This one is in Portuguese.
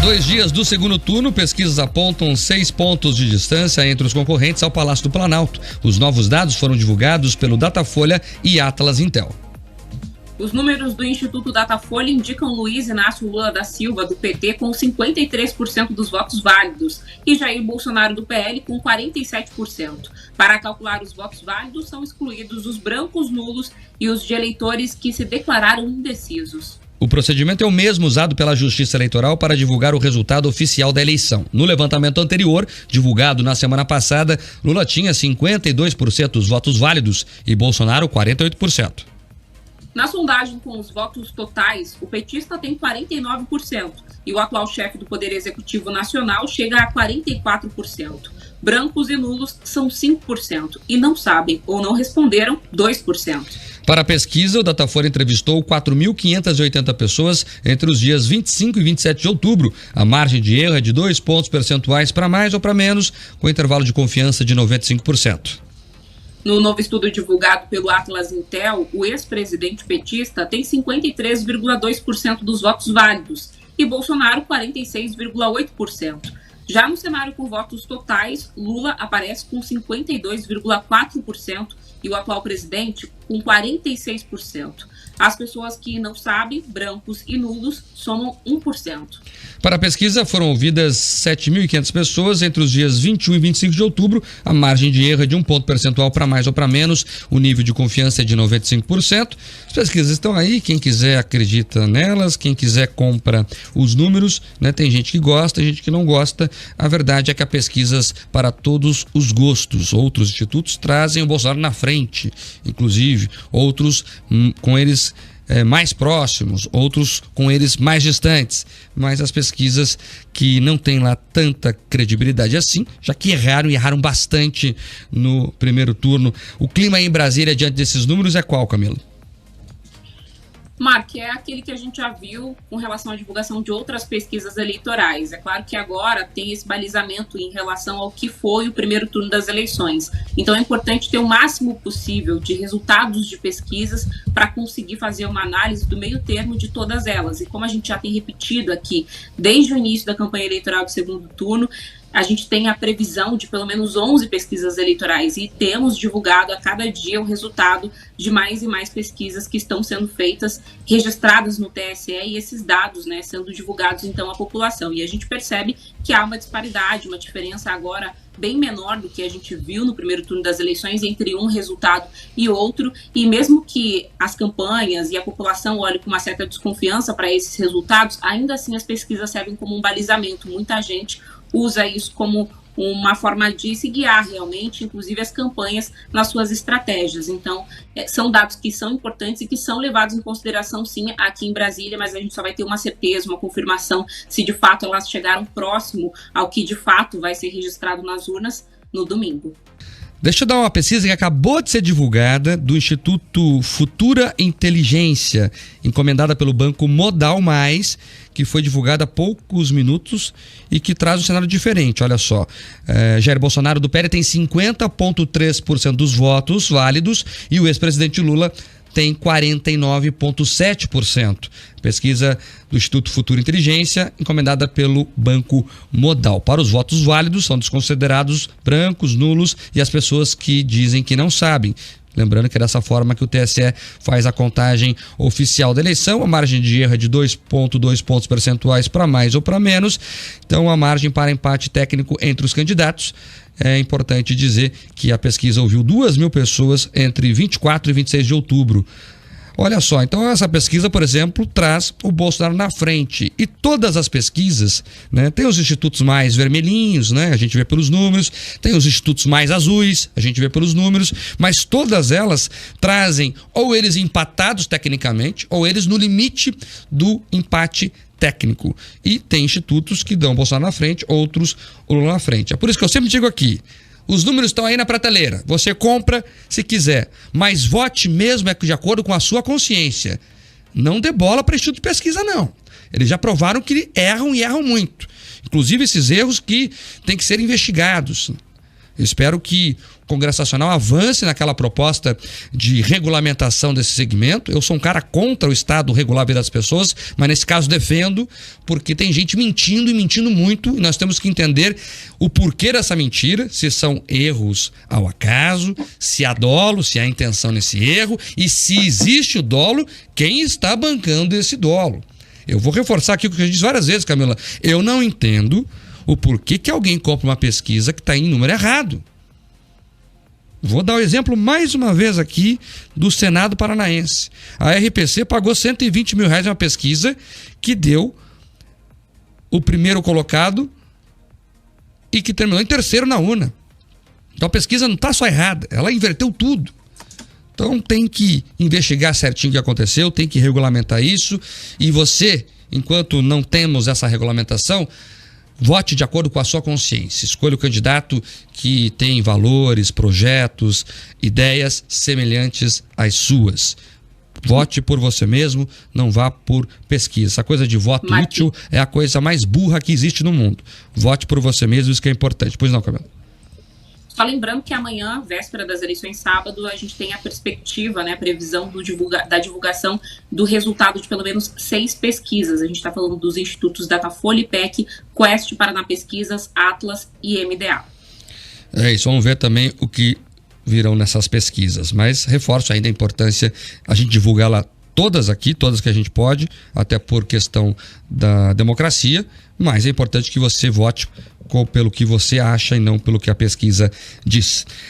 2 dias do segundo turno, pesquisas apontam 6 pontos de distância entre os concorrentes ao Palácio do Planalto. Os novos dados foram divulgados pelo Datafolha e Atlas Intel. Os números do Instituto Datafolha indicam Luiz Inácio Lula da Silva, do PT, com 53% dos votos válidos e Jair Bolsonaro, do PL, com 47%. Para calcular os votos válidos, são excluídos os brancos, nulos e os de eleitores que se declararam indecisos. O procedimento é o mesmo usado pela Justiça Eleitoral para divulgar o resultado oficial da eleição. No levantamento anterior, divulgado na semana passada, Lula tinha 52% dos votos válidos e Bolsonaro 48%. Na sondagem com os votos totais, o petista tem 49% e o atual chefe do Poder Executivo Nacional chega a 44%. Brancos e nulos são 5% e não sabem ou não responderam 2%. Para a pesquisa, o Datafolha entrevistou 4.580 pessoas entre os dias 25 e 27 de outubro. A margem de erro é de 2 pontos percentuais para mais ou para menos, com intervalo de confiança de 95%. No novo estudo divulgado pelo Atlas Intel, o ex-presidente petista tem 53,2% dos votos válidos e Bolsonaro 46,8%. Já no cenário com votos totais, Lula aparece com 52,4% e o atual presidente com 46%. As pessoas que não sabem, brancos e nulos, somam 1%. Para a pesquisa, foram ouvidas 7.500 pessoas entre os dias 21 e 25 de outubro. A margem de erro é de 1 ponto percentual para mais ou para menos. O nível de confiança é de 95%. As pesquisas estão aí. Quem quiser acredita nelas. Quem quiser compra os números, né? Tem gente que gosta, gente que não gosta. A verdade é que há pesquisas para todos os gostos. Outros institutos trazem o Bolsonaro na frente, inclusive. Outros com eles mais próximos, outros com eles mais distantes, mas as pesquisas que não têm lá tanta credibilidade assim, já que erraram bastante no primeiro turno. O clima aí em Brasília diante desses números é qual, Camila? Mark, é aquele que a gente já viu com relação à divulgação de outras pesquisas eleitorais. É claro que agora tem esse balizamento em relação ao que foi o primeiro turno das eleições. Então é importante ter o máximo possível de resultados de pesquisas para conseguir fazer uma análise do meio termo de todas elas. E como a gente já tem repetido aqui, desde o início da campanha eleitoral do segundo turno, a gente tem a previsão de pelo menos 11 pesquisas eleitorais e temos divulgado a cada dia o resultado de mais e mais pesquisas que estão sendo feitas, registradas no TSE e esses dados, né, sendo divulgados então à população. E a gente percebe que há uma disparidade, uma diferença agora bem menor do que a gente viu no primeiro turno das eleições entre um resultado e outro, e mesmo que as campanhas e a população olhem com uma certa desconfiança para esses resultados, ainda assim as pesquisas servem como um balizamento. Muita gente usa isso como uma forma de se guiar realmente, inclusive as campanhas nas suas estratégias. Então, são dados que são importantes e que são levados em consideração, sim, aqui em Brasília, mas a gente só vai ter uma certeza, uma confirmação, se de fato elas chegaram próximo ao que de fato vai ser registrado nas urnas no domingo. Deixa eu dar uma pesquisa que acabou de ser divulgada do Instituto Futura Inteligência, encomendada pelo Banco Modal Mais, que foi divulgada há poucos minutos e que traz um cenário diferente. Olha só, Jair Bolsonaro do PL tem 50,3% dos votos válidos e o ex-presidente Lula tem 49,7%. Pesquisa do Instituto Futura Inteligência, encomendada pelo Banco Modal. Para os votos válidos, são desconsiderados brancos, nulos e as pessoas que dizem que não sabem. Lembrando que é dessa forma que o TSE faz a contagem oficial da eleição. A margem de erro é de 2,2 pontos percentuais para mais ou para menos. Então, a margem para empate técnico entre os candidatos. É importante dizer que a pesquisa ouviu 2.000 pessoas entre 24 e 26 de outubro. Olha só, então essa pesquisa, por exemplo, traz o Bolsonaro na frente. E todas as pesquisas, né, tem os institutos mais vermelhinhos, né, a gente vê pelos números, tem os institutos mais azuis, a gente vê pelos números, mas todas elas trazem ou eles empatados tecnicamente, ou eles no limite do empate técnico. E tem institutos que dão o Bolsonaro na frente, outros o Lula na frente. É por isso que eu sempre digo aqui, os números estão aí na prateleira. Você compra se quiser, mas vote mesmo de acordo com a sua consciência. Não dê bola para instituto de pesquisa, não. Eles já provaram que erram e erram muito. Inclusive esses erros que têm que ser investigados. Eu espero que o Congresso Nacional avance naquela proposta de regulamentação desse segmento. Eu sou um cara contra o Estado regular a vida das pessoas, mas nesse caso defendo, porque tem gente mentindo e mentindo muito, e nós temos que entender o porquê dessa mentira, se são erros ao acaso, se há dolo, se há intenção nesse erro, e se existe o dolo, quem está bancando esse dolo. Eu vou reforçar aqui o que eu disse várias vezes, Camila. Eu não entendo o porquê que alguém compra uma pesquisa que está em número errado. Vou dar o exemplo mais uma vez aqui do Senado Paranaense. A RPC pagou R$120 mil em uma pesquisa que deu o primeiro colocado e que terminou em terceiro na UNA. Então a pesquisa não está só errada, ela inverteu tudo. Então tem que investigar certinho o que aconteceu, tem que regulamentar isso. E você, enquanto não temos essa regulamentação, vote de acordo com a sua consciência. Escolha o candidato que tem valores, projetos, ideias semelhantes às suas. Vote por você mesmo, não vá por pesquisa. Essa coisa de voto útil é a coisa mais burra que existe no mundo. Vote por você mesmo, isso que é importante. Pois não, Camila? Só lembrando que amanhã, véspera das eleições, sábado, a gente tem a perspectiva, né, a previsão da divulgação do resultado de pelo menos 6 pesquisas. A gente está falando dos institutos Datafolha, IPEC, Quest, Paraná Pesquisas, Atlas e MDA. É isso, vamos ver também o que virão nessas pesquisas. Mas reforço ainda a importância, a gente divulgar lá todas aqui, todas que a gente pode, até por questão da democracia, mas é importante que você vote pelo que você acha e não pelo que a pesquisa diz.